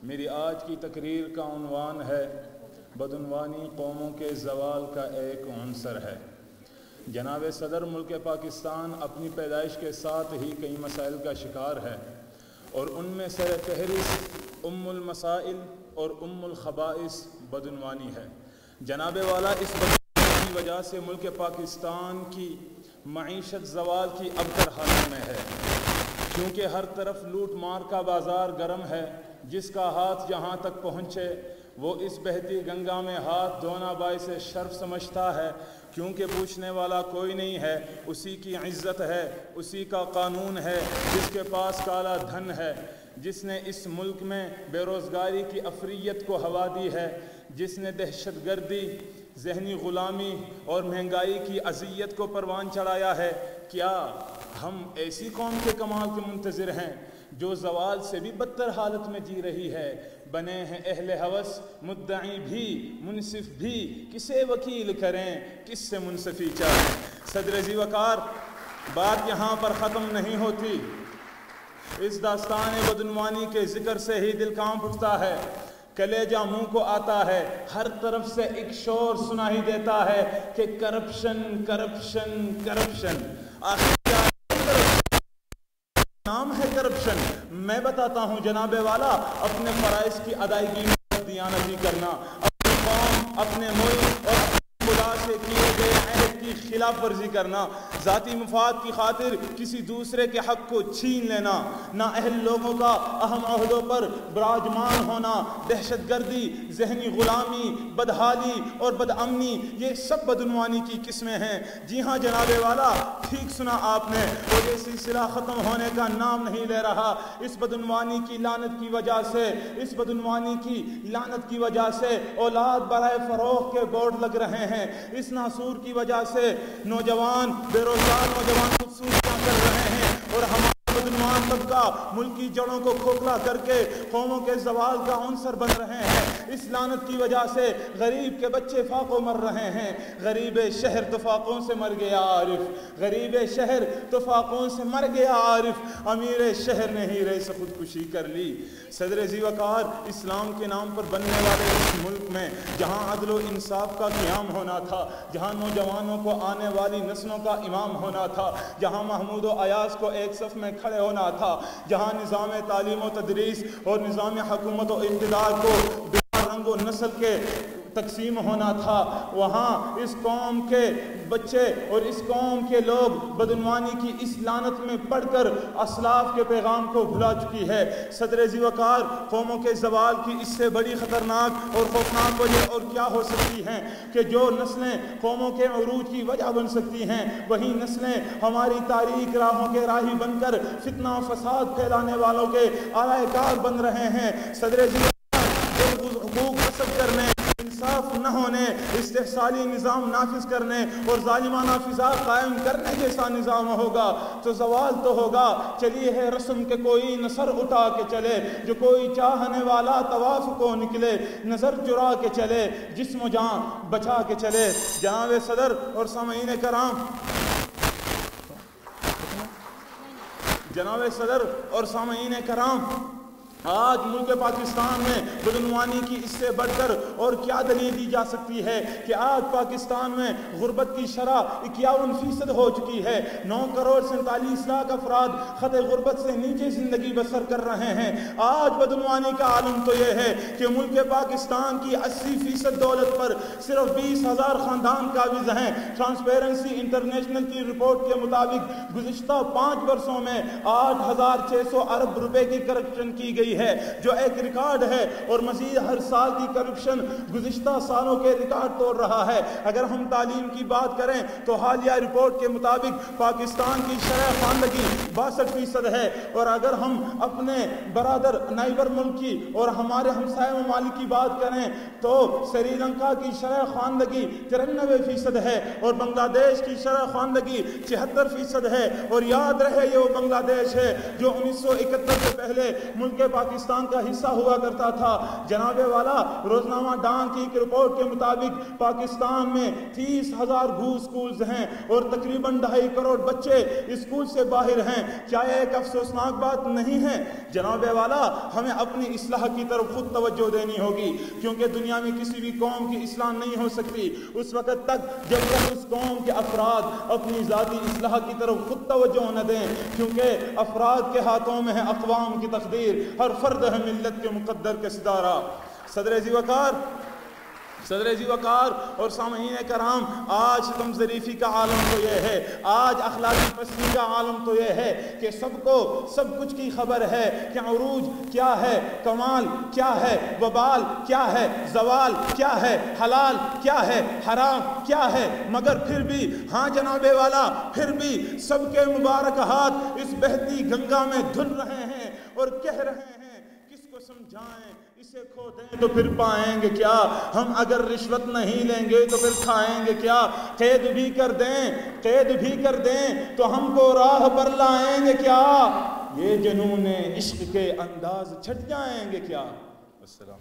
میری آج کی تقریر کا عنوان ہے بدعنوانی قوموں کے زوال کا ایک عنصر ہے۔ جناب صدر ملک پاکستان اپنی پیدائش کے ساتھ ہی کئی مسائل کا شکار ہے اور ان میں سر فہرست ام المسائل اور ام الخبائث بدعنوانی ہے۔ جناب والا اس بدعنوانی کی وجہ سے ملک پاکستان کی معیشت زوال کی ابتر حالت میں ہے، کیونکہ ہر طرف لوٹ مار کا بازار گرم ہے۔ جس کا ہاتھ جہاں تک پہنچے وہ اس بہتی گنگا میں ہاتھ دھونا باعث شرف سمجھتا ہے، کیونکہ پوچھنے والا کوئی نہیں ہے۔ اسی کی عزت ہے، اسی کا قانون ہے، جس کے پاس کالا دھن ہے، جس نے اس ملک میں بے روزگاری کی افریت کو ہوا دی ہے، جس نے دہشت گردی، ذہنی غلامی اور مہنگائی کی اذیت کو پروان چڑھایا ہے۔ کیا ہم ایسی قوم کے کمال کے منتظر ہیں جو زوال سے بھی بدتر حالت میں جی رہی ہے؟ بنے ہیں اہل ہوس مدعی بھی منصف بھی، کسے وکیل کریں کس سے منصفی چاہیں۔ صدر ذی وقار، بات یہاں پر ختم نہیں ہوتی۔ اس داستان بدعنوانی کے ذکر سے ہی دل کانپ اٹھتا ہے، کلیجہ منہ کو آتا ہے، ہر طرف سے ایک شور سنا ہی دیتا ہے کہ کرپشن کرپشن کرپشن۔ آخر کیا نام ہے کرپشن؟ میں بتاتا ہوں جناب والا، اپنے فرائض کی ادائیگی میں دیانتی کرنا، اپنی قوم، اپنے ملک اور خدا سے کیے گئے عہد کی خلاف ورزی کرنا، ذاتی مفاد کی خاطر کسی دوسرے کے حق کو چھین لینا، نااہل لوگوں کا اہم عہدوں پر براجمان ہونا، دہشت گردی، ذہنی غلامی، بدحالی اور بدامنی، یہ سب بدعنوانی کی قسمیں ہیں۔ جی ہاں جناب والا، ٹھیک سنا آپ نے، اور یہ سلسلہ ختم ہونے کا نام نہیں لے رہا۔ اس بدعنوانی کی لعنت کی وجہ سے، اس بدعنوانی کی لعنت کی وجہ سے اولاد برائے فروغ کے بورڈ لگ رہے ہیں۔ اس ناسور کی وجہ سے نوجوان، بے روزگار نوجوان خودسوزیاں کر رہے ہیں، اور ہمارا بدعنوان طبقہ ملکی جڑوں کو کھوکھلا کر کے قوموں کے زوال کا عنصر بن رہے ہیں۔ اس لعنت کی وجہ سے غریب کے بچے فاقوں مر رہے ہیں۔ غریب شہر تو فاقوں سے مر گیا عارف، غریب شہر تو فاقوں سے مر گیا عارف، امیر شہر نے ہیرے سے خودکشی کر لی۔ صدر ذی وقار، اسلام کے نام پر بننے والے اس ملک میں جہاں عدل و انصاف کا قیام ہونا تھا، جہاں نوجوانوں کو آنے والی نسلوں کا امام ہونا تھا، جہاں محمود و ایاز کو ایک صف میں کھڑے ہونا تھا، جہاں نظام تعلیم و تدریس اور نظام حکومت و اقتدار کو بلا رنگ و نسل کے تقسیم ہونا تھا، وہاں اس قوم کے بچے اور اس قوم کے لوگ بدعنوانی کی اس لعنت میں پڑھ کر اسلاف کے پیغام کو بھلا چکی ہے۔ صدر ذی وقار، قوموں کے زوال کی اس سے بڑی خطرناک اور خوفناک وجہ اور کیا ہو سکتی ہیں کہ جو نسلیں قوموں کے عروج کی وجہ بن سکتی ہیں، وہی نسلیں ہماری تاریک راہوں کے راہی بن کر فتنہ و فساد پھیلانے والوں کے آلہ کار بن رہے ہیں۔ صدر ذی وقار، حقوق غصب کرنے، انصاف نہ ہونے، استحصالی نظام نافذ کرنے اور ظالمانہ فضا قائم کرنے جیسا نظام ہوگا تو زوال تو ہوگا۔ چلیے ہے رسم کے کوئی نثر اٹھا کے چلے، جو کوئی چاہنے والا طواف کو نکلے، نظر چرا کے چلے، جسم و جان بچا کے چلے۔ جناب صدر اور سامعین کرام، جناب صدر اور سامعین کرام، آج ملک پاکستان میں بدعنوانی کی اس سے بڑھ کر اور کیا دلیل دی جا سکتی ہے کہ آج پاکستان میں غربت کی شرح 51% ہو چکی ہے۔ 9 کروڑ 47 لاکھ افراد خط غربت سے نیچے زندگی بسر کر رہے ہیں۔ آج بدعنوانی کا عالم تو یہ ہے کہ ملک پاکستان کی 80% دولت پر صرف 20,000 خاندان قابض ہیں۔ ٹرانسپیرنسی انٹرنیشنل کی رپورٹ کے مطابق گزشتہ 5 برسوں میں 8,600 ارب روپے کی کرپشن کی گئی ہے، جو ایک ریکارڈ ہے، اور مزید ہر سال کی کرپشن گزشتہ سالوں کے ریکارڈ توڑ رہا ہے۔ اگر ہم تعلیم کی بات کریں تو حالیہ رپورٹ کے مطابق پاکستان کی شرح خواندگی 62% ہے، اور اگر ہم اپنے برادر نائبر ملک کی اور ہمارے ہمسائے ممالک کی بات کریں تو سری لنکا کی شرح خواندگی 93% ہے، اور بنگلہ دیش کی شرح خواندگی 74% ہے۔ اور یاد رہے یہ وہ بنگلہ دیش ہے جو 1971 سے پہلے ملک پاکستان کا حصہ ہوا کرتا تھا۔ جناب والا روزنامہ ڈان کی ایک رپورٹ کے مطابق پاکستان میں 30,000 گھو سکولز ہیں اور تقریباً 2.5 کروڑ بچے اسکول سے باہر ہیں۔ کیا یہ ایک افسوسناک بات نہیں ہے؟ جناب والا ہمیں اپنی اصلاح کی طرف خود توجہ دینی ہوگی، کیونکہ دنیا میں کسی بھی قوم کی اصلاح نہیں ہو سکتی اس وقت تک جب تک اس قوم کے افراد اپنی ذاتی اصلاح کی طرف خود توجہ نہ دیں، کیونکہ افراد کے ہاتھوں میں ہے اقوام کی تقدیر، ہر فرد ہے ملت کے مقدر کے ستارہ۔ صدر ذی وقار اور سامعین کرام، آج ستم ظریفی کا عالم تو یہ ہے، آج اخلاقی پستی کا عالم تو یہ ہے کہ سب کو سب کچھ کی خبر ہے کہ عروج کیا ہے، کمال کیا ہے، وبال کیا ہے، زوال کیا ہے، حلال کیا ہے، حرام کیا ہے، مگر پھر بھی ہاں جناب والا پھر بھی سب کے مبارک ہاتھ اس بہتی گنگا میں دھل رہے ہیں اور کہہ رہے ہیں کس کو سمجھائیں، اسے کھو دیں تو پھر پائیں گے کیا، ہم اگر رشوت نہیں لیں گے تو پھر کھائیں گے کیا، قید بھی کر دیں تو ہم کو راہ پر لائیں گے کیا، یہ جنون عشق کے انداز چھٹ جائیں گے کیا۔ السلام